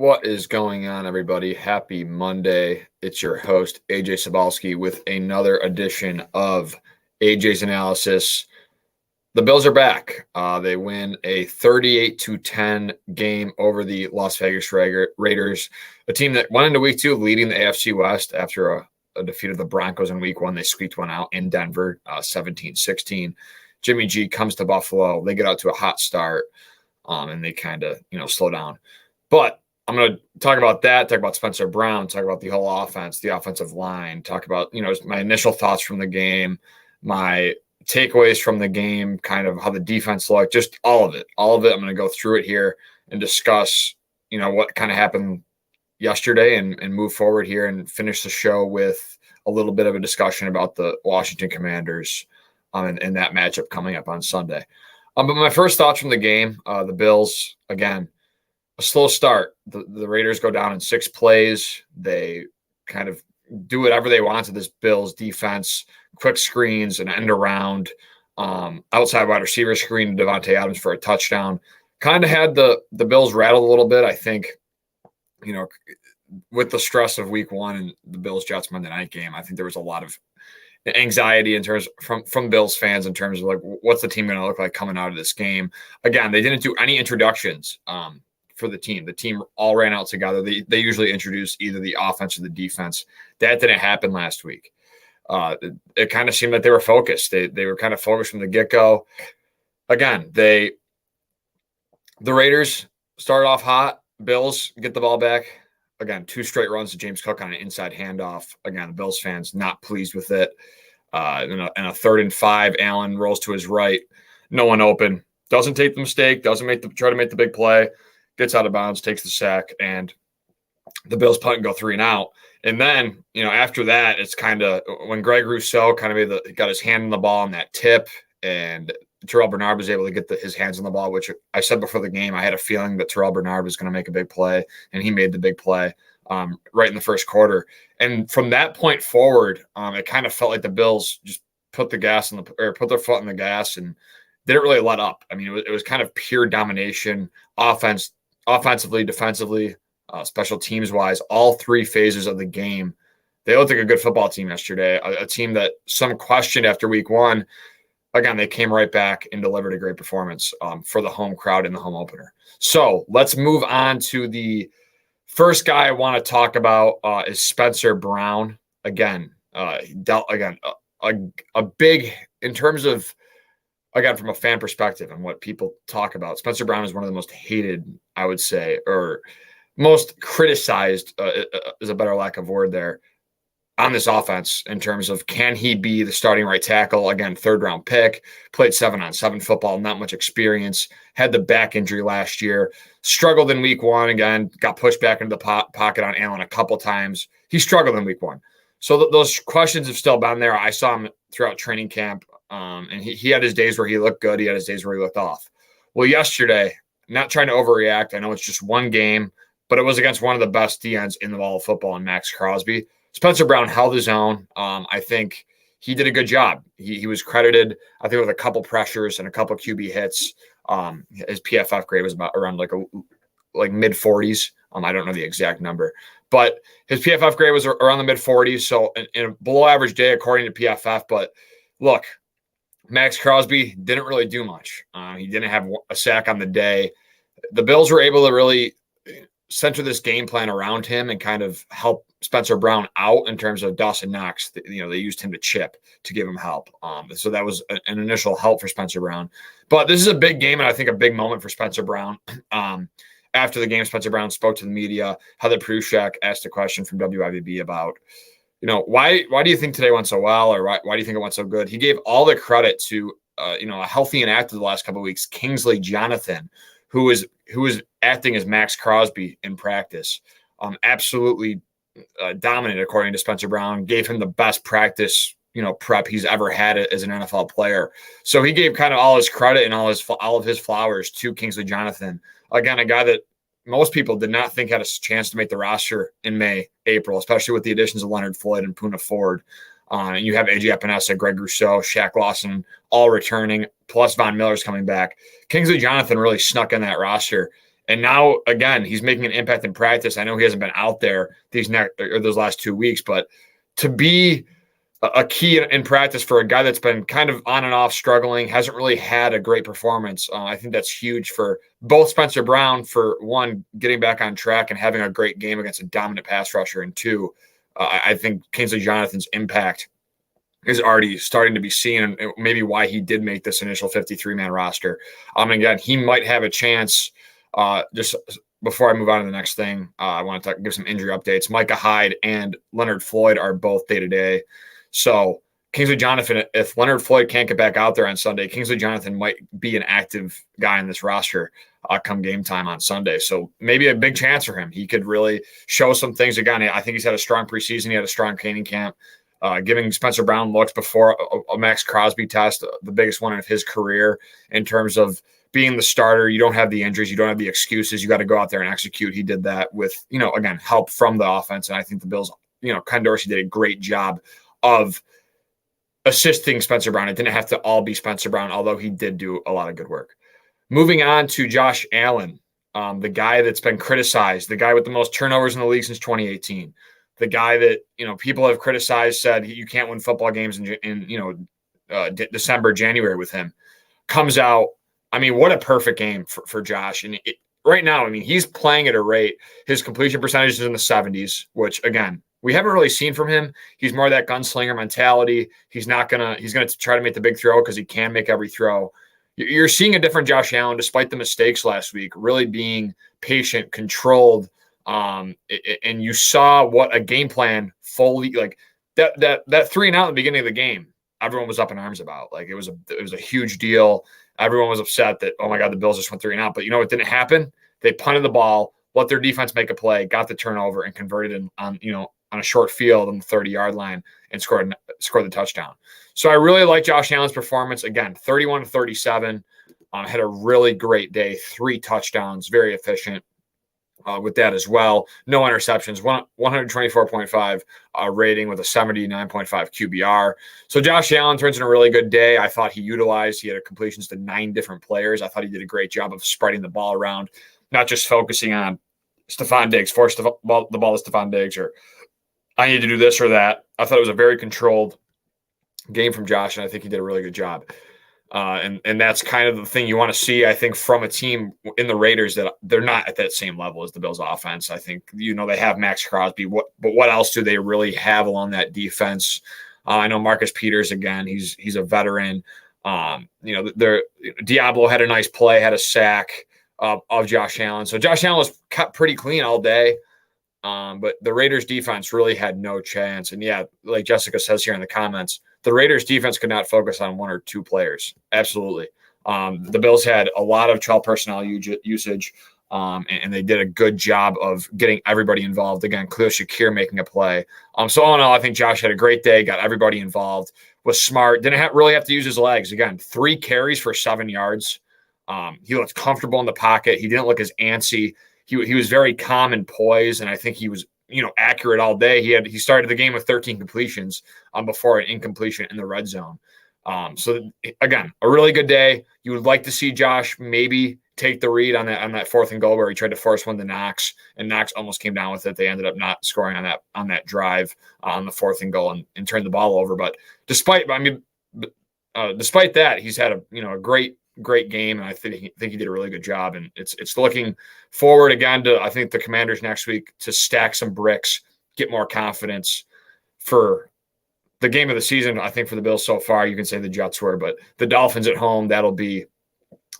What is going on, everybody? Happy Monday. It's your host, Ajay Cybulski, with another edition of AJ's Analysis. The Bills are back. They win a 38-10 game over the Las Vegas Raiders, a team that went into week 2 leading the AFC West after a defeat of the Broncos in week 1. They squeaked one out in Denver, 17-16. Jimmy G comes to Buffalo. They get out to a hot start, and they kind of, slow down. But I'm going to talk about that, talk about Spencer Brown, talk about the whole offense, the offensive line, talk about, my initial thoughts from the game, my takeaways from the game, kind of how the defense looked, just all of it. All of it. I'm going to go through it here and discuss, what kind of happened yesterday and move forward here and finish the show with a little bit of a discussion about the Washington Commanders and that matchup coming up on Sunday. But my first thoughts from the game, the Bills, again, a slow start. The Raiders go down in 6 plays. They kind of do whatever they want to this Bills defense, quick screens, an end around, outside wide receiver screen to Devontae Adams for a touchdown. Kind of had the Bills rattled a little bit. I think, with the stress of week 1 and the Bills-Jets Monday night game, I think there was a lot of anxiety in terms from Bills fans in terms of like, what's the team going to look like coming out of this game? Again, they didn't do any introductions for the team. The team all ran out together. They usually introduce either the offense or the defense. That didn't happen last week. It kind of seemed like they were focused. They were kind of focused from the get-go. Again, the Raiders started off hot. Bills get the ball back. Again, 2 straight runs to James Cook on an inside handoff. Again, the Bills fans not pleased with it. In a 3rd and 5, Allen rolls to his right. No one open. Doesn't take the mistake. Doesn't try to make the big play. Gets out of bounds, takes the sack, and the Bills punt and go 3 and out. And then, after that, it's kind of when Greg Rousseau kind of got his hand on the ball on that tip, and Terrell Bernard was able to get his hands on the ball, which I said before the game, I had a feeling that Terrell Bernard was going to make a big play, and he made the big play right in the first quarter. And from that point forward, it kind of felt like the Bills just put their foot on the gas and didn't really let up. I mean, it was kind of pure domination, offensively, defensively, special teams wise, all 3 phases of the game. They looked like a good football team yesterday, a team that some questioned after week 1. Again, they came right back and delivered a great performance for the home crowd in the home opener. So let's move on to the first guy I want to talk about is Spencer Brown. Again, dealt a big in terms of, again, from a fan perspective and what people talk about. Spencer Brown is one of the most hated, I would say, or most criticized is a better lack of word there, on this offense in terms of, can he be the starting right tackle? Again, 3rd-round pick, played 7-on-7 football, not much experience, had the back injury last year, struggled in week 1, again, got pushed back into the pocket on Allen a couple times. He struggled in week 1. So those questions have still been there. I saw him throughout training camp, and he had his days where he looked good. He had his days where he looked off. Well, yesterday, not trying to overreact, I know it's just one game, but it was against one of the best DNs in the ball of football in Max Crosby. Spencer Brown held his own. I think he did a good job. He was credited, I think, with a couple pressures and a couple QB hits. His PFF grade was about around like mid 40s. I don't know the exact number, but his PFF grade was around the mid 40s. So in a below average day, according to PFF. But look, Max Crosby didn't really do much. He didn't have a sack on the day. The Bills were able to really center this game plan around him and kind of help Spencer Brown out in terms of Dawson Knox. They used him to chip to give him help. So that was an initial help for Spencer Brown. But this is a big game, and I think a big moment for Spencer Brown. After the game, Spencer Brown spoke to the media. Heather Prushak asked a question from WIVB about, why do you think today went so well, or why do you think it went so good? He gave all the credit to, a healthy and active the last couple of weeks, Kingsley Jonathan, who was acting as Max Crosby in practice. Absolutely dominant, according to Spencer Brown. Gave him the best practice, prep he's ever had as an NFL player. So he gave kind of all his credit and all of his flowers to Kingsley Jonathan. Again, a guy that most people did not think had a chance to make the roster in April, especially with the additions of Leonard Floyd and Poona Ford. And you have AJ Epinesa, Greg Rousseau, Shaq Lawson all returning, plus Von Miller's coming back. Kingsley Jonathan really snuck in that roster And now, again, he's making an impact in practice. I know he hasn't been out there those last 2 weeks, but to be a key in practice for a guy that's been kind of on and off struggling, hasn't really had a great performance. I think that's huge for both Spencer Brown, for one, getting back on track and having a great game against a dominant pass rusher, and two, I think Kingsley Jonathan's impact is already starting to be seen, and maybe why he did make this initial 53-man roster. Again, he might have a chance. Just before I move on to the next thing, I want to give some injury updates. Micah Hyde and Leonard Floyd are both day-to-day. So Kingsley Jonathan, if Leonard Floyd can't get back out there on Sunday, Kingsley Jonathan might be an active guy in this roster come game time on Sunday. So maybe a big chance for him. He could really show some things. Again, I think he's had a strong preseason. He had a strong training camp. Giving Spencer Brown looks before a Max Crosby test, the biggest one of his career in terms of being the starter. You don't have the injuries. You don't have the excuses. You got to go out there and execute. He did that with, again, help from the offense. And I think the Bills, Ken Dorsey did a great job of assisting Spencer Brown. It didn't have to all be Spencer Brown, although he did do a lot of good work. Moving on to Josh Allen, the guy that's been criticized, the guy with the most turnovers in the league since 2018. The guy that, people have criticized, said you can't win football games in December, January with him. Comes out. What a perfect game for Josh. And right now, he's playing at a rate. His completion percentage is in the 70s, which, again, we haven't really seen from him. He's more of that gunslinger mentality. He's going to try to make the big throw because he can make every throw. You're seeing a different Josh Allen, despite the mistakes last week, really being patient, controlled. And you saw what a game plan fully, like that 3-and-out in the beginning of the game, everyone was up in arms about. Like it was a huge deal. Everyone was upset that, oh my God, the Bills just went 3-and-out. But what didn't happen? They punted the ball, let their defense make a play, got the turnover, and converted on a short field on the 30-yard line and scored the touchdown. So I really like Josh Allen's performance. Again, 31-37, had a really great day, 3 touchdowns, very efficient. With that as well. No interceptions, 124.5 rating with a 79.5 QBR. So Josh Allen turns in a really good day. I thought he had completions to 9 different players. I thought he did a great job of spreading the ball around, not just focusing on Stephon Diggs, force the ball to Stephon Diggs, or I need to do this or that. I thought it was a very controlled game from Josh, and I think he did a really good job. And that's kind of the thing you want to see, I think, from a team in the Raiders, that they're not at that same level as the Bills offense. I think, they have Max Crosby. But what else do they really have along that defense? I know Marcus Peters, again, he's a veteran. Diablo had a nice play, had a sack of Josh Allen. So Josh Allen was cut pretty clean all day. But the Raiders defense really had no chance. And yeah, like Jessica says here in the comments, the Raiders defense could not focus on 1 or 2 players. Absolutely. The Bills had a lot of 12 personnel usage, and they did a good job of getting everybody involved. Again, Khalil Shakir making a play. So all in all, I think Josh had a great day, got everybody involved, was smart, didn't really have to use his legs. Again, 3 carries for 7 yards. He looked comfortable in the pocket. He didn't look as antsy. He was very calm and poised, and I think he was accurate all day. He started the game with 13 completions before an incompletion in the red zone. So again, a really good day. You would like to see Josh maybe take the read on that 4th and goal where he tried to force one to Knox, and Knox almost came down with it. They ended up not scoring on that drive on the 4th and goal and turned the ball over. But despite that, he's had a great game, and I think he did a really good job. And it's looking forward again to, I think, the Commanders next week to stack some bricks, get more confidence for the game of the season. I think for the Bills so far, you can say the Jets were, but the Dolphins at home, that'll be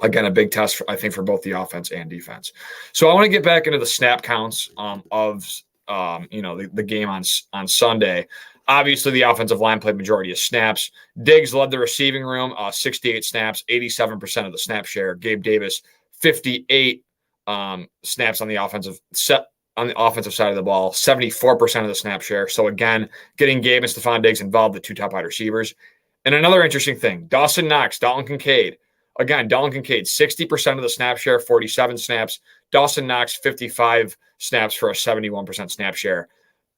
again a big test for both the offense and defense. So I want to get back into the snap counts of the game on Sunday. Obviously, the offensive line played majority of snaps. Diggs led the receiving room, 68 snaps, 87% of the snap share. Gabe Davis, 58 snaps on the offensive side of the ball, 74% of the snap share. So again, getting Gabe and Stephon Diggs involved, the 2 top wide receivers. And another interesting thing, Dawson Knox, Dalton Kincaid. Again, Dalton Kincaid, 60% of the snap share, 47 snaps. Dawson Knox, 55 snaps for a 71% snap share.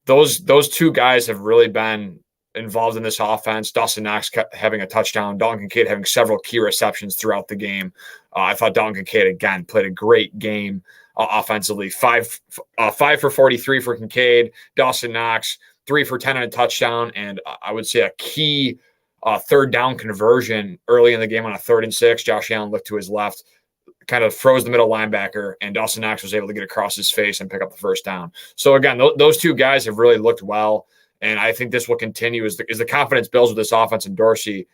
Those 2 guys have really been involved in this offense. Dawson Knox having a touchdown. Dalton Kincaid having several key receptions throughout the game. I thought Dalton Kincaid, again, played a great game offensively. 5 for 43 for Kincaid. Dawson Knox, 3 for 10 and a touchdown. And I would say a key third down conversion early in the game on a 3rd and 6. Josh Allen looked to his left, kind of froze the middle linebacker, and Dawson Knox was able to get across his face and pick up the first down. So, again, those two guys have really looked well. And I think this will continue as the confidence builds with this offense and Dorsey.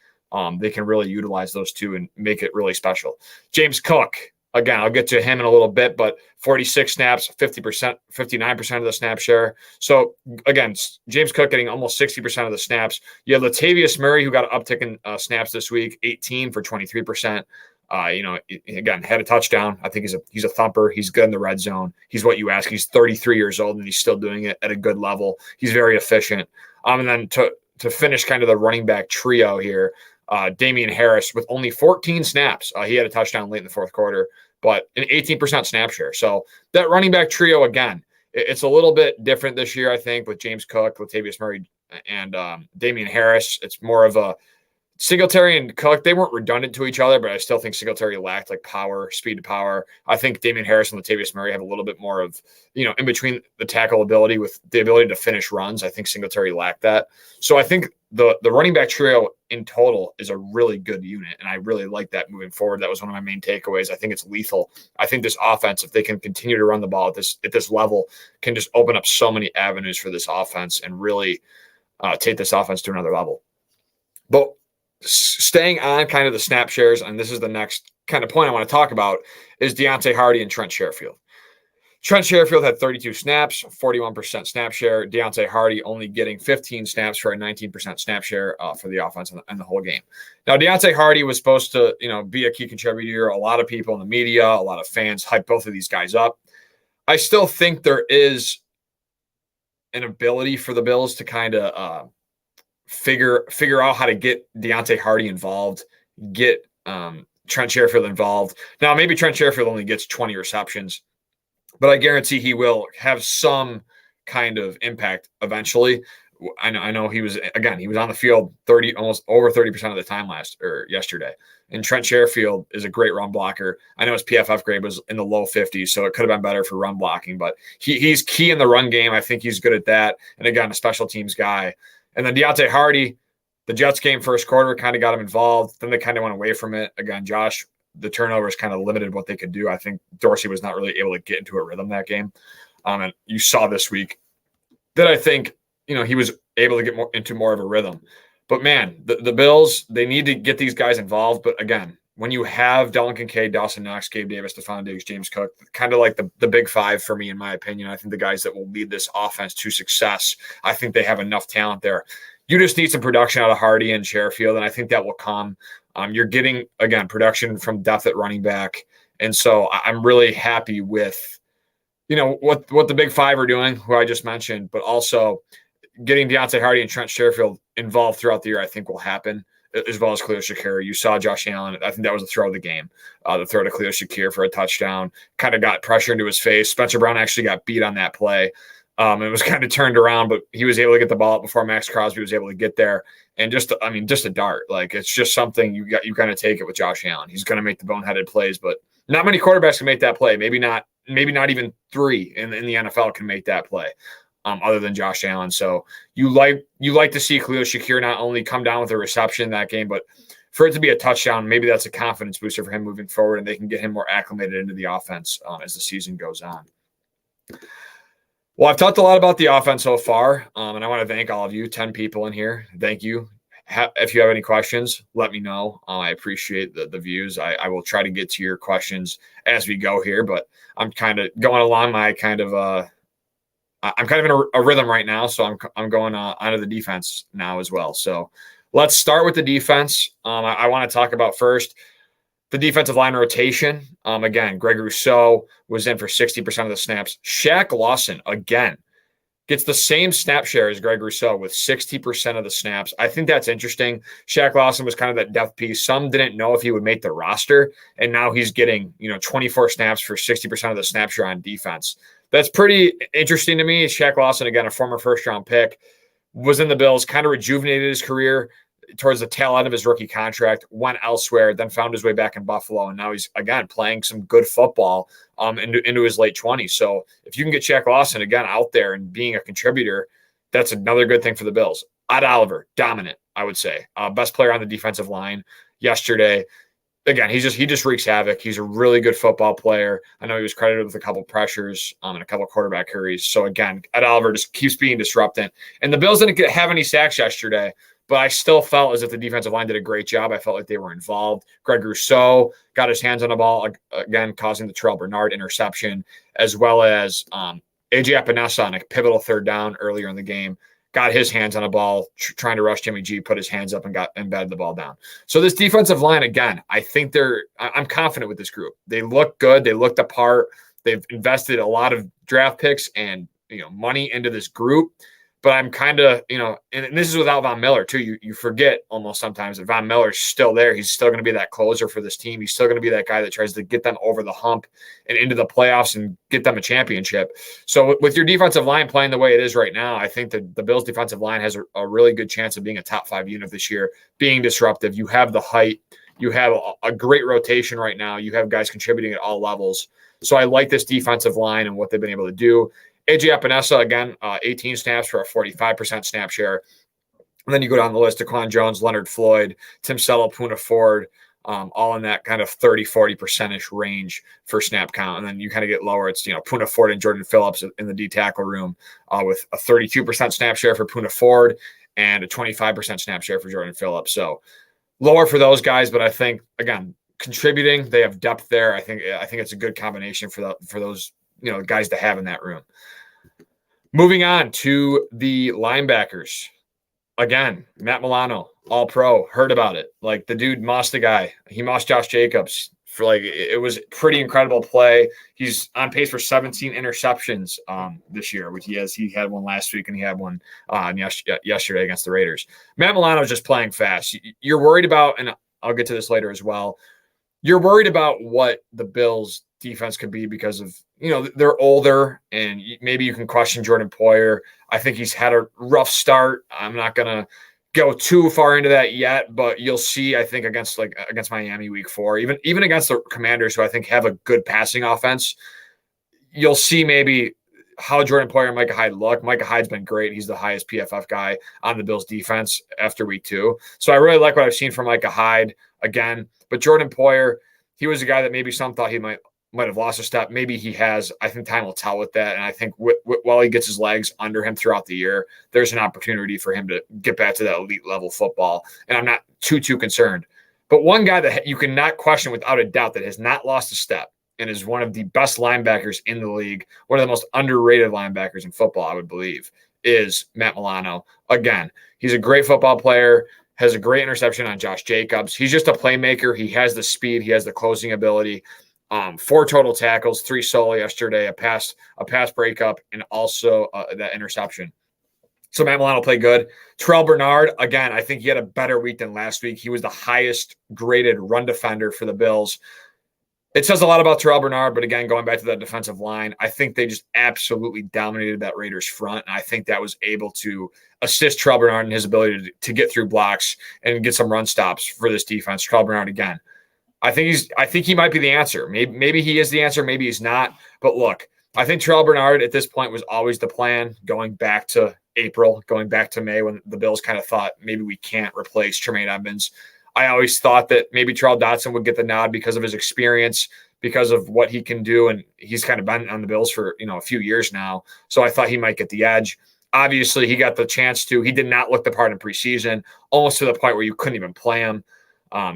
They can really utilize those two and make it really special. James Cook, again, I'll get to him in a little bit, but 46 snaps, 50%, 59% of the snap share. So, again, James Cook getting almost 60% of the snaps. You have Latavius Murray, who got an uptick in snaps this week, 18 for 23%. Again, had a touchdown. I think he's a thumper. He's good in the red zone. He's what you ask. He's 33 years old, and he's still doing it at a good level. He's very efficient. And then to finish kind of the running back trio here, Damian Harris with only 14 snaps. He had a touchdown late in the 4th quarter, but an 18% snap share. So that running back trio, again, it's a little bit different this year, I think, with James Cook, Latavius Murray, and Damian Harris. It's more of a Singletary and Cook, they weren't redundant to each other, but I still think Singletary lacked like power, speed to power. I think Damian Harris and Latavius Murray have a little bit more of, in between the tackle ability with the ability to finish runs. I think Singletary lacked that. So I think the running back trio in total is a really good unit, and I really like that moving forward. That was one of my main takeaways. I think it's lethal. I think this offense, if they can continue to run the ball at this level, can just open up so many avenues for this offense and really take this offense to another level. But staying on kind of the snap shares, and this is the next kind of point I want to talk about, is Deontay Hardy and Trent Sherfield. Trent Sherfield had 32 snaps, 41% snap share. Deontay Hardy only getting 15 snaps for a 19% snap share for the offense in the whole game. Now, Deontay Hardy was supposed to, be a key contributor. A lot of people in the media, a lot of fans hype both of these guys up. I still think there is an ability for the Bills to kind of figure out how to get Deontay Hardy involved, get Trent Sherfield involved. Now, maybe Trent Sherfield only gets 20 receptions, but I guarantee he will have some kind of impact eventually. I know he was on the field almost over 30% of the time yesterday. And Trent Sherfield is a great run blocker. I know his PFF grade was in the low 50s, so it could have been better for run blocking, but he's key in the run game. I think he's good at that. And again, a special teams guy. And then Deontay Hardy, the Jets game first quarter kind of got him involved. Then they kind of went away from it. Again, Josh, the turnovers kind of limited what they could do. I think Dorsey was not really able to get into a rhythm that game. And you saw this week that I think, he was able to get into more of a rhythm. But, man, the Bills, they need to get these guys involved. But, again, when you have Dalton Kincaid, Dawson Knox, Gabe Davis, Stephon Diggs, James Cook, kind of like the big five for me, in my opinion. I think the guys that will lead this offense to success, I think they have enough talent there. You just need some production out of Hardy and Sherfield, and I think that will come. You're getting, again, production from depth at running back. And so I'm really happy with, what the big five are doing, who I just mentioned, but also getting Deontay Hardy and Trent Sherfield involved throughout the year, I think will happen, as well as Khalil Shakir. You saw Josh Allen. I think that was the throw of the game. The throw to Khalil Shakir for a touchdown kind of got pressure into his face. Spencer Brown actually got beat on that play. It was kind of turned around, but he was able to get the ball up before Max Crosby was able to get there. And just a dart. Like, it's just something you kind of take it with Josh Allen. He's going to make the boneheaded plays, but not many quarterbacks can make that play. Maybe not even 3 in the NFL can make that play. Other than Josh Allen. So you like to see Khalil Shakir not only come down with a reception in that game, but for it to be a touchdown, maybe that's a confidence booster for him moving forward, and they can get him more acclimated into the offense as the season goes on. Well, I've talked a lot about the offense so far, and I want to thank all of you, 10 people in here. Thank you. If you have any questions, let me know. I appreciate the views. I will try to get to your questions as we go here, but I'm kind of going along my kind of I'm kind of in a rhythm right now, so I'm going onto the defense now as well. So let's start with the defense. I want to talk about first the defensive line rotation. Again, Greg Rousseau was in for 60% of the snaps. Shaq Lawson, again, gets the same snap share as Greg Rousseau with 60% of the snaps. I think that's interesting. Shaq Lawson was kind of that depth piece. Some didn't know if he would make the roster, and now he's getting 24 snaps for 60% of the snap share on defense. That's pretty interesting to me. Shaq Lawson, again, a former first-round pick. was in the Bills, kind of rejuvenated his career towards the tail end of his rookie contract, went elsewhere, then found his way back in Buffalo, and now he's, again, playing some good football into his late 20s. So if you can get Shaq Lawson, again, out there and being a contributor, that's another good thing for the Bills. Ed Oliver, dominant, I would say. Best player on the defensive line yesterday. Again, he just wreaks havoc. He's a really good football player. I know he was credited with a couple pressures and a couple quarterback hurries. So again, Ed Oliver just keeps being disruptant. And the Bills didn't have any sacks yesterday, but I still felt as if the defensive line did a great job. I felt like they were involved. Greg Rousseau got his hands on the ball, again, causing the Terrell Bernard interception, as well as Ajay Cybulski on a pivotal third down earlier in the game. Got his hands on a ball, trying to rush Jimmy G, put his hands up and batted the ball down. So this defensive line, again, I think I'm confident with this group. They look good. They look the part. They've invested a lot of draft picks and money into this group. But I'm kind of, and this is without Von Miller too. You forget almost sometimes that Von Miller's still there. He's still going to be that closer for this team. He's still going to be that guy that tries to get them over the hump and into the playoffs and get them a championship. So with your defensive line playing the way it is right now, I think that the Bills defensive line has a really good chance of being a top 5 unit this year, being disruptive. You have the height. You have a great rotation right now. You have guys contributing at all levels. So I like this defensive line and what they've been able to do. Ajay Cybulski, again, 18 snaps for a 45% snap share. And then you go down the list, Daquan Jones, Leonard Floyd, Tim Settle, Poona Ford, all in that kind of 30-40% range for snap count. And then you kind of get lower. It's, Poona Ford and Jordan Phillips in the D tackle room with a 32% snap share for Poona Ford and a 25% snap share for Jordan Phillips. So lower for those guys, but I think, again, contributing, they have depth there. I think it's a good combination for those guys to have in that room. Moving on to the linebackers. Again, Matt Milano, all pro, heard about it. Like, the dude mossed a guy. He mossed Josh Jacobs for it was pretty incredible play. He's on pace for 17 interceptions this year, which he had one last week and he had one yesterday against the Raiders. Matt Milano is just playing fast. You're worried about, and I'll get to this later as well, you're worried about what the Bills defense could be because of, they're older and maybe you can question Jordan Poyer. I think he's had a rough start. I'm not going to go too far into that yet, but you'll see, I think, against Miami week 4, even against the Commanders, who I think have a good passing offense, you'll see maybe how Jordan Poyer and Micah Hyde look. Micah Hyde's been great. He's the highest PFF guy on the Bills defense after week 2. So I really like what I've seen from Micah Hyde again. But Jordan Poyer, he was a guy that maybe some thought he might have lost a step. Maybe he has. I think time will tell with that. And I think while he gets his legs under him throughout the year, there's an opportunity for him to get back to that elite level football. And I'm not too concerned. But one guy that you cannot question without a doubt that has not lost a step and is one of the best linebackers in the league, one of the most underrated linebackers in football, I would believe, is Matt Milano. Again, he's a great football player, has a great interception on Josh Jacobs. He's just a playmaker. He has the speed. He has the closing ability. 4 total tackles, 3 solo yesterday, a pass breakup, and also that interception. So Matt Milano played good. Terrell Bernard, again, I think he had a better week than last week. He was the highest graded run defender for the Bills. It says a lot about Terrell Bernard, but again, going back to that defensive line, I think they just absolutely dominated that Raiders front, and I think that was able to assist Terrell Bernard in his ability to get through blocks and get some run stops for this defense. Terrell Bernard, again, I think he might be the answer. Maybe he is the answer. Maybe he's not. But look, I think Terrell Bernard at this point was always the plan, going back to April, going back to May, when the Bills kind of thought maybe we can't replace Tremaine Edmonds. I always thought that maybe Terrell Dotson would get the nod because of his experience, because of what he can do, and he's kind of been on the Bills for a few years now. So I thought he might get the edge. Obviously, he got the chance to. He did not look the part in preseason, almost to the point where you couldn't even play him.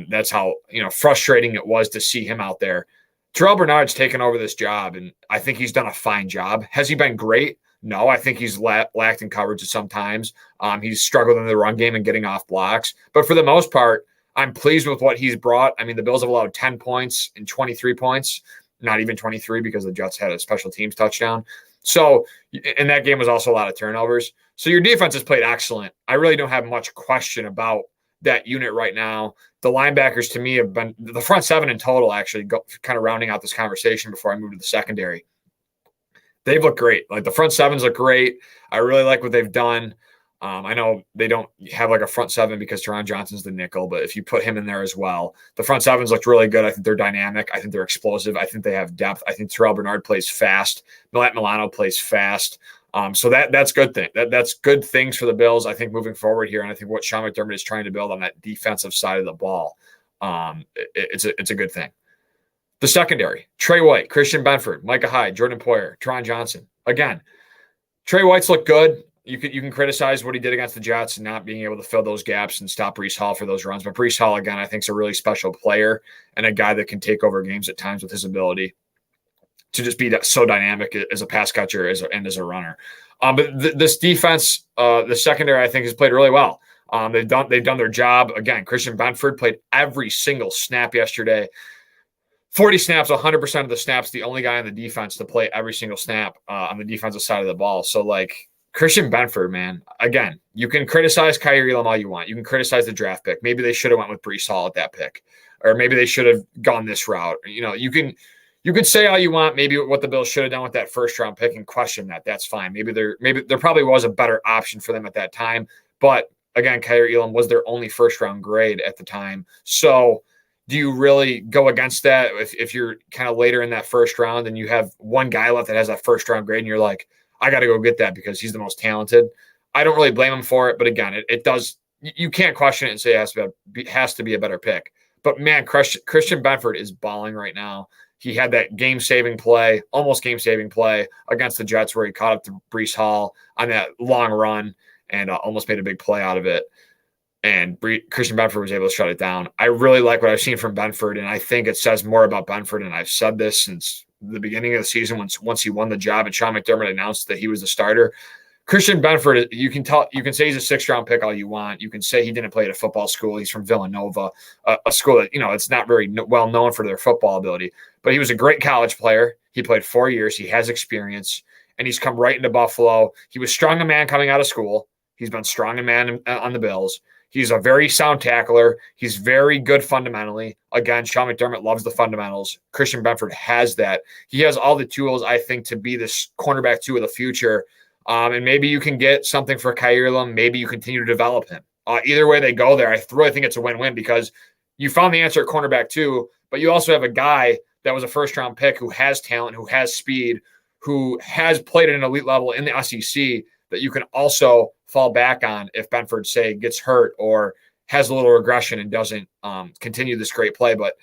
That's how frustrating it was to see him out there. Terrell Bernard's taken over this job, and I think he's done a fine job. Has he been great? No, I think he's lacked in coverage at some times. He's struggled in the run game and getting off blocks. But for the most part, I'm pleased with what he's brought. I mean, the Bills have allowed 10 points and 23 points, not even 23 because the Jets had a special teams touchdown. So, and that game was also a lot of turnovers. So your defense has played excellent. I really don't have much question about that unit right now. The linebackers, to me, have been the front 7 in total, actually, kind of rounding out this conversation before I move to the secondary. They've looked great. Like, the front 7s look great. I really like what they've done. I know they don't have like a front seven because Teron Johnson's the nickel, but if you put him in there as well, the front sevens looked really good. I think they're dynamic. I think they're explosive. I think they have depth. I think Terrell Bernard plays fast. Matt Milano plays fast. So that's good thing. That's good things for the Bills, I think, moving forward here. And I think what Sean McDermott is trying to build on that defensive side of the ball, it's a good thing. The secondary: Trey White, Christian Benford, Micah Hyde, Jordan Poyer, Teron Johnson. Again, Trey White's looked good. You can criticize what he did against the Jets and not being able to fill those gaps and stop Breece Hall for those runs. But Breece Hall, again, I think is a really special player and a guy that can take over games at times with his ability to just be so dynamic as a pass catcher and as a runner. But this defense, the secondary, I think, has played really well. They've done their job. Again, Christian Benford played every single snap yesterday. 40 snaps, 100% of the snaps, the only guy on the defense to play every single snap on the defensive side of the ball. So, like, Christian Benford, man, again, you can criticize Kaiir Elam all you want. You can criticize the draft pick. Maybe they should have went with Breece Hall at that pick, or maybe they should have gone this route. You know, you can say all you want, maybe what the Bills should have done with that first round pick and question that. That's fine. Maybe there probably was a better option for them at that time. But again, Kaiir Elam was their only first round grade at the time. So do you really go against that if you're kind of later in that first round and you have one guy left that has that first round grade and you're like, I got to go get that because he's the most talented? I don't really blame him for it, but again, it does. You can't question it and say it has to be a better pick. But man, Christian Benford is balling right now. He had that almost game-saving play against the Jets where he caught up to Breece Hall on that long run and almost made a big play out of it. And Christian Benford was able to shut it down. I really like what I've seen from Benford, and I think it says more about Benford, and I've said this since the beginning of the season once he won the job and Sean McDermott announced that he was the starter. Christian Benford, you can say he's a sixth-round pick all you want. You can say he didn't play at a football school. He's from Villanova, a school that, it's not very well known for their football ability. But he was a great college player. He played 4 years. He has experience, and he's come right into Buffalo. He was strong in man coming out of school. He's been strong in man on the Bills. He's a very sound tackler. He's very good fundamentally. Again, Sean McDermott loves the fundamentals. Christian Benford has that. He has all the tools, I think, to be this cornerback 2 of the future. And maybe you can get something for Kaiir Elam. Maybe you continue to develop him. Either way they go there, I really think it's a win-win because you found the answer at cornerback 2, but you also have a guy that was a first-round pick who has talent, who has speed, who has played at an elite level in the SEC that you can also fall back on if Benford, say, gets hurt or has a little regression and doesn't continue this great play. But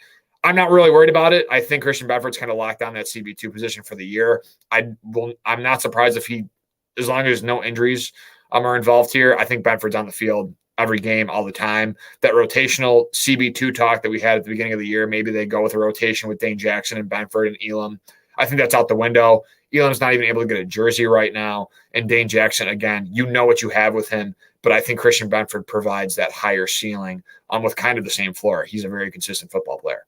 I'm not really worried about it. I think Christian Benford's kind of locked down that CB2 position for the year. I'm not surprised if as long as no injuries are involved here, I think Benford's on the field every game, all the time. That rotational CB2 talk that we had at the beginning of the year, maybe they go with a rotation with Dane Jackson and Benford and Elam. I think that's out the window. Elam's not even able to get a jersey right now. And Dane Jackson, again, you know what you have with him. But I think Christian Benford provides that higher ceiling with kind of the same floor. He's a very consistent football player.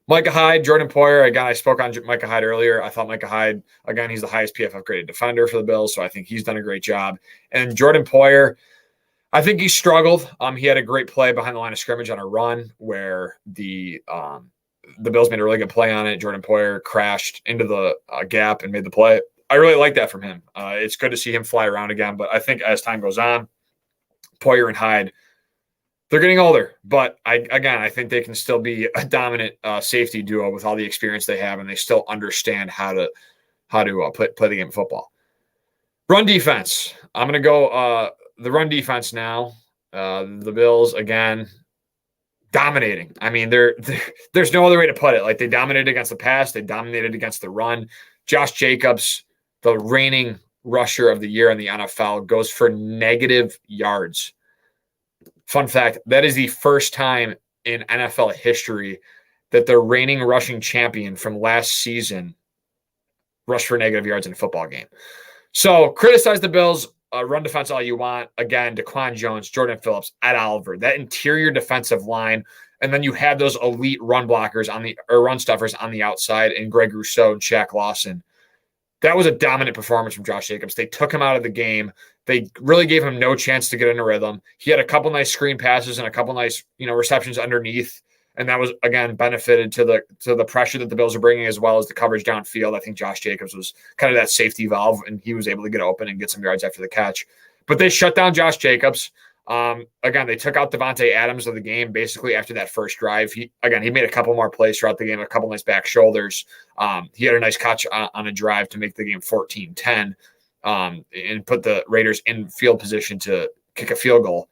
Micah Hyde, Jordan Poyer. Again, I spoke on Micah Hyde earlier. I thought Micah Hyde, again, he's the highest PFF graded defender for the Bills. So I think he's done a great job. And Jordan Poyer, I think he struggled. He had a great play behind the line of scrimmage on a run where the Bills made a really good play on it. Jordan Poyer crashed into the gap and made the play. I really like that from him. It's good to see him fly around again. But I think as time goes on, Poyer and Hyde, they're getting older. But I think they can still be a dominant safety duo with all the experience they have, and they still understand how to play the game of football. Run defense. I'm going to go the run defense now. The Bills, again, dominating. I mean, there's no other way to put it. Like, they dominated against the pass. They dominated against the run. Josh Jacobs, the reigning rusher of the year in the NFL, goes for negative yards. Fun fact, that is the first time in NFL history that the reigning rushing champion from last season rushed for negative yards in a football game. So criticize the Bills, run defense all you want. Again, Daquan Jones, Jordan Phillips, Ed Oliver, that interior defensive line. And then you have those elite run blockers run stuffers on the outside in Greg Rousseau and Shaq Lawson. That was a dominant performance from Josh Jacobs. They took him out of the game. They really gave him no chance to get in a rhythm. He had a couple nice screen passes and a couple nice, receptions underneath. And that was, again, benefited to the pressure that the Bills are bringing as well as the coverage downfield. I think Josh Jacobs was kind of that safety valve, and he was able to get open and get some yards after the catch. But they shut down Josh Jacobs. Again, they took out Devontae Adams of the game basically after that first drive. He made a couple more plays throughout the game, a couple nice back shoulders. He had a nice catch on a drive to make the game 14-10 and put the Raiders in field position to kick a field goal.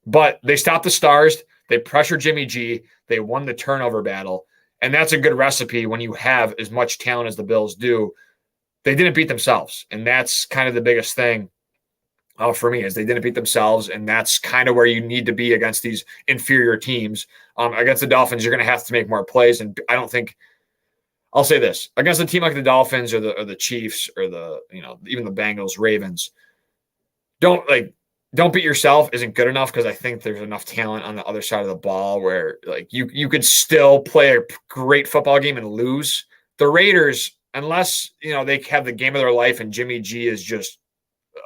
But they stopped the Stars. They pressured Jimmy G. They won the turnover battle. And that's a good recipe when you have as much talent as the Bills do. They didn't beat themselves. And that's kind of the biggest thing for me is they didn't beat themselves. And that's kind of where you need to be against these inferior teams. Against the Dolphins, you're going to have to make more plays. And I don't think – I'll say this. Against a team like the Dolphins or the Chiefs or even the Bengals, Ravens, don't beat yourself isn't good enough because I think there's enough talent on the other side of the ball where you could still play a great football game and lose. The Raiders, unless they have the game of their life and Jimmy G is just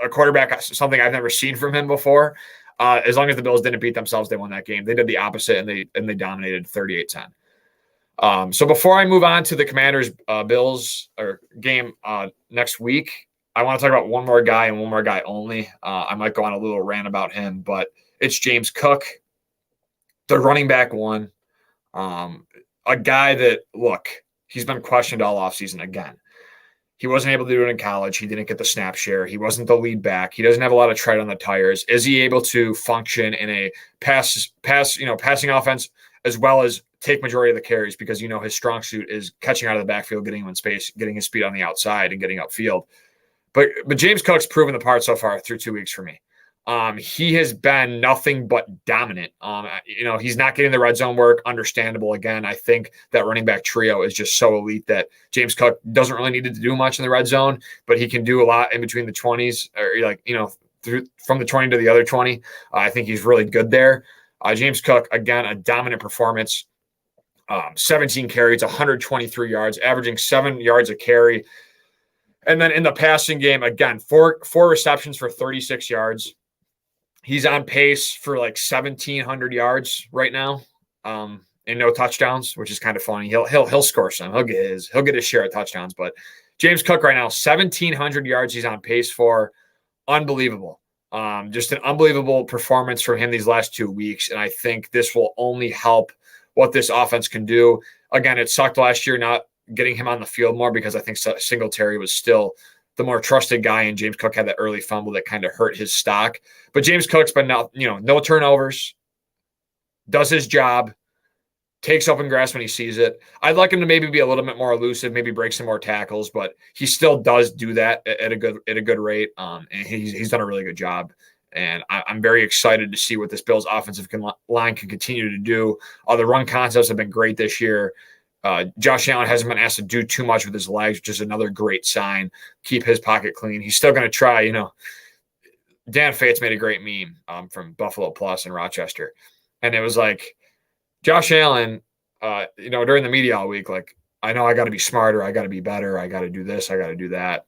a quarterback, something I've never seen from him before. As long as the Bills didn't beat themselves, they won that game. They did the opposite and they dominated 38-10. So before I move on to the Commanders Bills or game next week, I want to talk about one more guy and one more guy only. I might go on a little rant about him, but it's James Cook, the running back one. A guy that, look, he's been questioned all offseason again. He wasn't able to do it in college. He didn't get the snap share. He wasn't the lead back. He doesn't have a lot of tread on the tires. Is he able to function in a passing offense as well as take majority of the carries? Because his strong suit is catching out of the backfield, getting him in space, getting his speed on the outside, and getting upfield. But James Cook's proven the part so far through 2 weeks for me. He has been nothing but dominant. He's not getting the red zone work. Understandable. Again, I think that running back trio is just so elite that James Cook doesn't really need to do much in the red zone, but he can do a lot in between the 20s or from the 20 to the other 20. I think he's really good there. James Cook, again, a dominant performance. 17 carries, 123 yards, averaging 7 yards a carry. And then in the passing game, again, four receptions for 36 yards. He's on pace for 1,700 yards right now, and no touchdowns, which is kind of funny. He'll score some. He'll get his share of touchdowns. But James Cook right now, 1,700 yards. He's on pace for. Unbelievable. Just an unbelievable performance from him these last 2 weeks, and I think this will only help what this offense can do. Again, it sucked last year not getting him on the field more because I think Singletary was still the more trusted guy, and James Cook had that early fumble that kind of hurt his stock. But James Cook's been no turnovers, does his job, takes open grass when he sees it. I'd like him to maybe be a little bit more elusive, maybe break some more tackles, but he still does do that at a good rate. And he's done a really good job. And I'm very excited to see what this Bills offensive line can continue to do. The run concepts have been great this year. Josh Allen hasn't been asked to do too much with his legs, which is another great sign. Keep his pocket clean. He's still going to try, Dan Fates made a great meme from Buffalo Plus in Rochester. And it was Josh Allen, during the media all week, I know I got to be smarter. I got to be better. I got to do this. I got to do that.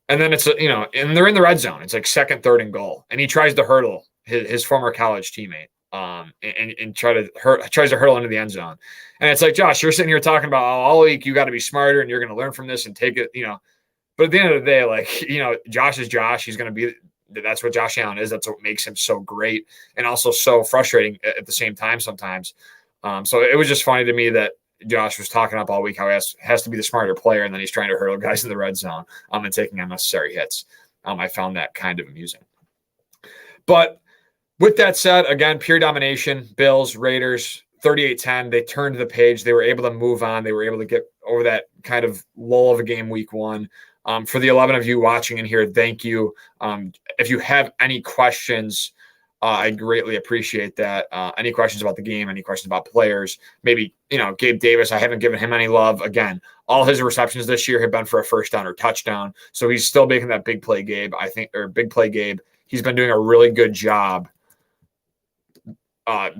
And then it's, and they're in the red zone. It's second, third and goal. And he tries to hurdle his former college teammate. And tries to hurdle into the end zone. And it's Josh, you're sitting here talking about all week, you got to be smarter and you're going to learn from this and take it, but at the end of the day, Josh is Josh. He's going to be, that's what Josh Allen is. That's what makes him so great and also so frustrating at the same time sometimes. So it was just funny to me that Josh was talking up all week how he has to be the smarter player. And then he's trying to hurdle guys in the red zone and taking unnecessary hits. I found that kind of amusing, but with that said, again, pure domination, Bills, Raiders, 38-10. They turned the page. They were able to move on. They were able to get over that kind of lull of a game week one. For the 11 of you watching in here, thank you. If you have any questions, I greatly appreciate that. Any questions about the game, any questions about players, maybe, Gabe Davis, I haven't given him any love. Again, all his receptions this year have been for a first down or touchdown. So he's still making that big play Gabe, big play Gabe. He's been doing a really good job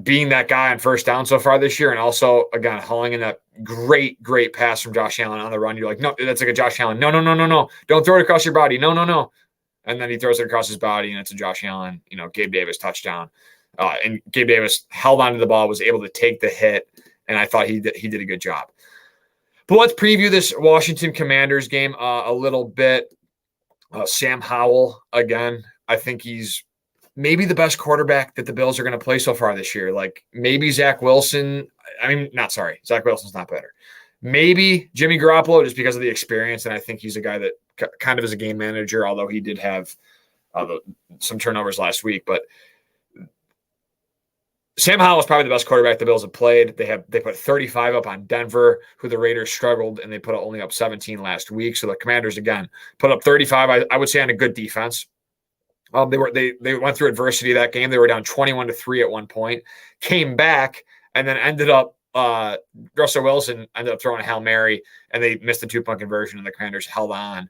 being that guy on first down so far this year. And also, again, hauling in that great pass from Josh Allen on the run. You're no, that's a Josh Allen. No. Don't throw it across your body. No. And then he throws it across his body, and it's a Josh Allen, Gabe Davis touchdown. And Gabe Davis held onto the ball, was able to take the hit, and I thought he did a good job. But let's preview this Washington Commanders game a little bit. Sam Howell, again, I think he's maybe the best quarterback that the Bills are going to play so far this year. Like maybe Zach Wilson. I mean, not sorry. Zach Wilson's not better. Maybe Jimmy Garoppolo just because of the experience. And I think he's a guy that kind of is a game manager, although he did have some turnovers last week. But Sam Howell is probably the best quarterback the Bills have played. They put 35 up on Denver, who the Raiders struggled, and they put only up 17 last week. So the Commanders, again, put up 35, I would say, on a good defense. They went through adversity that game. They were down 21-3 at one point, came back, and then ended up Russell Wilson ended up throwing a Hail Mary, and they missed the 2-point conversion, and the Commanders held on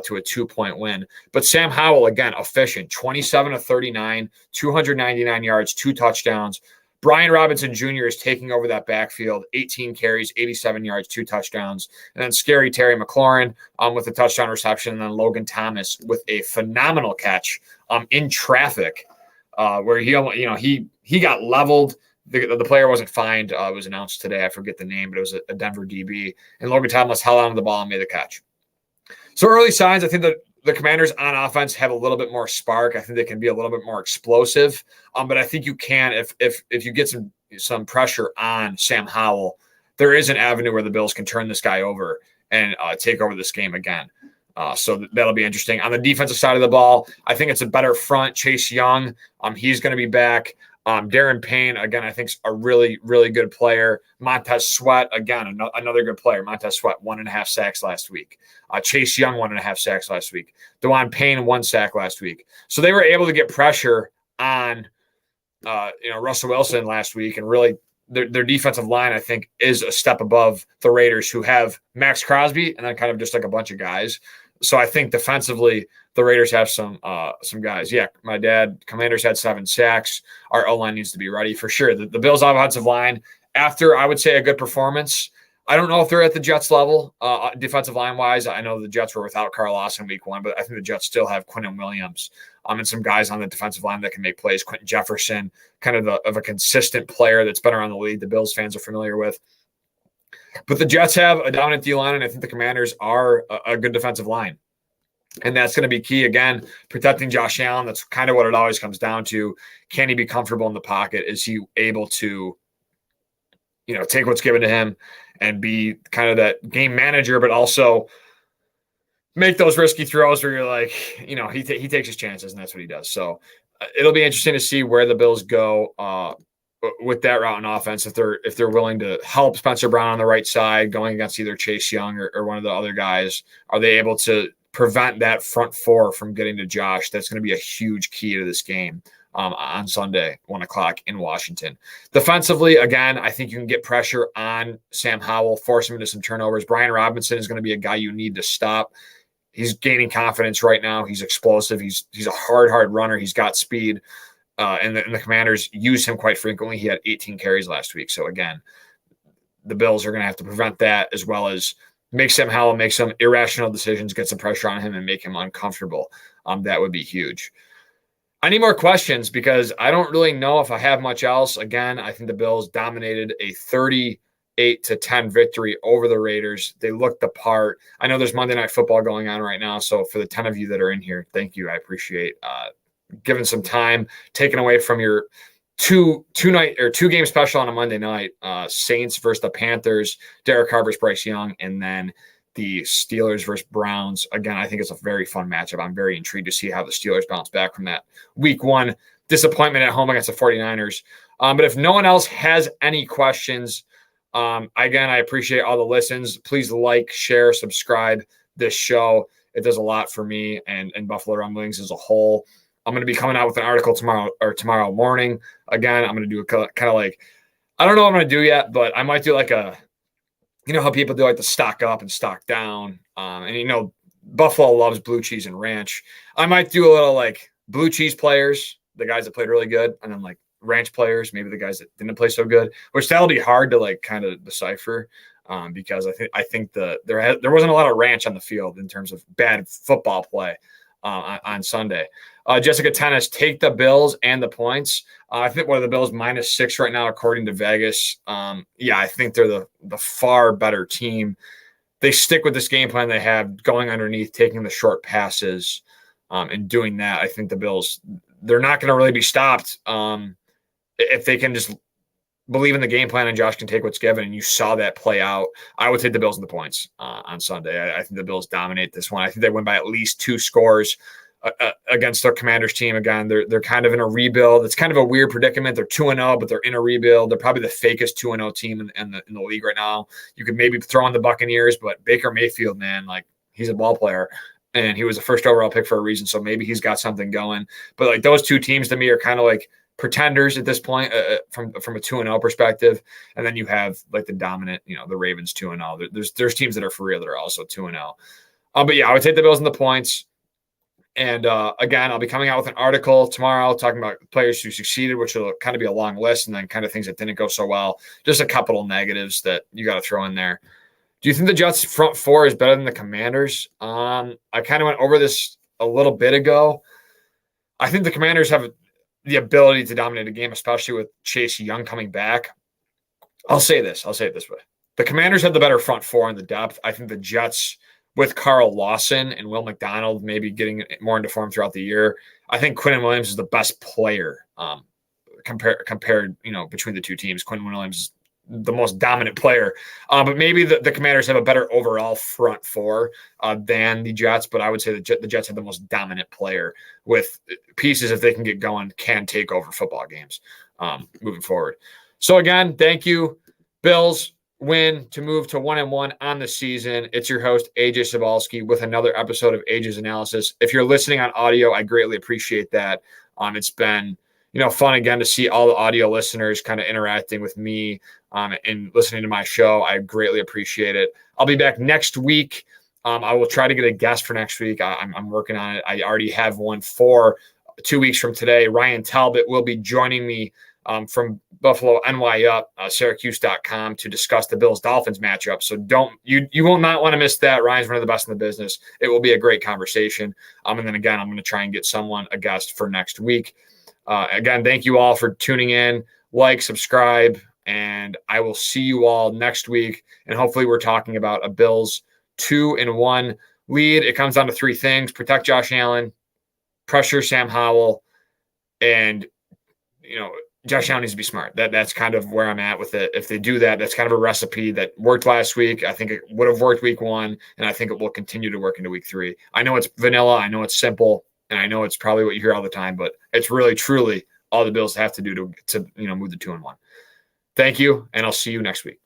to a 2-point win. But Sam Howell, again, efficient, 27-39, 299 yards, 2 touchdowns. Brian Robinson Jr. is taking over that backfield, 18 carries, 87 yards, 2 touchdowns. And then scary Terry McLaurin with a touchdown reception, and then Logan Thomas with a phenomenal catch in traffic where he got leveled. The player wasn't fined. It was announced today. I forget the name, but it was a Denver DB. And Logan Thomas held on to the ball and made the catch. So early signs, I think that the Commanders on offense have a little bit more spark. I think they can be a little bit more explosive. But I think you can, if you get some pressure on Sam Howell, there is an avenue where the Bills can turn this guy over and take over this game again. So that'll be interesting. On the defensive side of the ball, I think it's a better front. Chase Young, he's going to be back. Darren Payne, again, I think is a really, really good player. Montez Sweat, again, another good player. Montez Sweat, 1.5 sacks last week. Chase Young, 1.5 sacks last week. DeJuan Payne, 1 sack last week. So they were able to get pressure on Russell Wilson last week, and really their defensive line, I think, is a step above the Raiders, who have Max Crosby and then kind of just like a bunch of guys. So I think defensively, the Raiders have some guys. Yeah, my dad, Commanders had 7 sacks. Our O-line needs to be ready for sure. The Bills' offensive line, after I would say a good performance, I don't know if they're at the Jets level defensive line-wise. I know the Jets were without Carl Lawson week 1, but I think the Jets still have Quinnen Williams and some guys on the defensive line that can make plays. Quentin Jefferson, kind of a consistent player that's been around the league the Bills fans are familiar with. But the Jets have a dominant D-line, and I think the Commanders are a good defensive line. And that's going to be key, again, protecting Josh Allen. That's kind of what it always comes down to. Can he be comfortable in the pocket? Is he able to, take what's given to him and be kind of that game manager, but also make those risky throws where you're like, he takes his chances, and that's what he does. So it'll be interesting to see where the Bills go with that route in offense, if they're willing to help Spencer Brown on the right side going against either Chase Young or one of the other guys. Are they able to prevent that front four from getting to Josh? That's going to be a huge key to this game on Sunday, 1:00 in Washington. Defensively, again, I think you can get pressure on Sam Howell, force him into some turnovers. Brian Robinson is going to be a guy you need to stop. He's gaining confidence right now. He's explosive. He's a hard runner. He's got speed. And the Commanders use him quite frequently. He had 18 carries last week. So, again, the Bills are going to have to prevent that, as well as make Sam Howell make some irrational decisions, get some pressure on him, and make him uncomfortable. That would be huge. I need more questions because I don't really know if I have much else. Again, I think the Bills dominated a 38-10 victory over the Raiders. They looked the part. I know there's Monday Night Football going on right now. So for the 10 of you that are in here, thank you. I appreciate giving some time, taken away from your two-game special on a Monday night, Saints versus the Panthers, Derek Carr versus Bryce Young, and then the Steelers versus Browns. Again, I think it's a very fun matchup. I'm very intrigued to see how the Steelers bounce back from that week 1 disappointment at home against the 49ers. But if no one else has any questions, again, I appreciate all the listens. Please like, share, subscribe this show. It does a lot for me and Buffalo Rumblings as a whole. I'm going to be coming out with an article tomorrow morning. Again, I'm going to do a kind of like, I don't know what I'm going to do yet, but I might do like how people do like the stock up and stock down. And Buffalo loves blue cheese and ranch. I might do a little like blue cheese players, the guys that played really good, and then like ranch players, maybe the guys that didn't play so good, which that'll be hard to like kind of decipher. Because I think there wasn't a lot of ranch on the field in terms of bad football play on Sunday. Jessica Tennis, take the Bills and the points. I think one of the Bills -6 right now, according to Vegas. I think they're the far better team. They stick with this game plan they have, going underneath, taking the short passes. And doing that, I think the Bills, they're not going to really be stopped if they can just believe in the game plan and Josh can take what's given. And you saw that play out. I would take the Bills in the points on Sunday. I think the Bills dominate this one. I think they win by at least 2 scores against their Commanders team. Again, they're kind of in a rebuild. It's kind of a weird predicament. They're 2-0, but they're in a rebuild. They're probably the fakest 2-0 team in the league right now. You could maybe throw in the Buccaneers, but Baker Mayfield, man, like he's a ball player. And he was a first overall pick for a reason. So maybe he's got something going. But like those 2 teams to me are kind of like pretenders at this point from a 2-0 perspective. And then you have like the dominant, the Ravens 2-0. There's teams that are for real that are also 2-0. But yeah, I would take the Bills in the points. And again, I'll be coming out with an article tomorrow talking about players who succeeded, which will kind of be a long list, and then kind of things that didn't go so well. Just a couple of negatives that you got to throw in there. Do you think the Jets front 4 is better than the Commanders? I kind of went over this a little bit ago. I think the Commanders have the ability to dominate a game, especially with Chase Young coming back. I'll say it this way. The Commanders have the better front 4 in the depth. I think the Jets, with Carl Lawson and Will McDonald maybe getting more into form throughout the year, I think Quinnen Williams is the best player compared between the 2 teams. Quinnen Williams is the most dominant player. But maybe the Commanders have a better overall front 4 than the Jets, but I would say the Jets have the most dominant player with pieces, if they can get going, can take over football games moving forward. So again, thank you. Bills win to move to 1-1 on the season. It's your host, Ajay Cybulski, with another episode of Ajay's Analysis. If you're listening on audio, I greatly appreciate that. It's been fun again to see all the audio listeners kind of interacting with me and listening to my show. I greatly appreciate it. I'll be back next week. I will try to get a guest for next week. I'm working on it. I already have one for 2 weeks from today. Ryan Talbot will be joining me from Buffalo NY Up, Syracuse.com, to discuss the Bills-Dolphins matchup. So you will not want to miss that. Ryan's one of the best in the business. It will be a great conversation. And then again, I'm going to try and get a guest for next week. Again, thank you all for tuning in. Like, subscribe, and I will see you all next week. And hopefully we're talking about a Bills 2-1 lead. It comes down to 3 things: protect Josh Allen, pressure Sam Howell, and Josh Allen needs to be smart. That's kind of where I'm at with it. If they do that, that's kind of a recipe that worked last week. I think it would have worked week 1, and I think it will continue to work into week 3. I know it's vanilla. I know it's simple. And I know it's probably what you hear all the time, but it's really, truly all the Bills have to do to move the 2-1. Thank you, and I'll see you next week.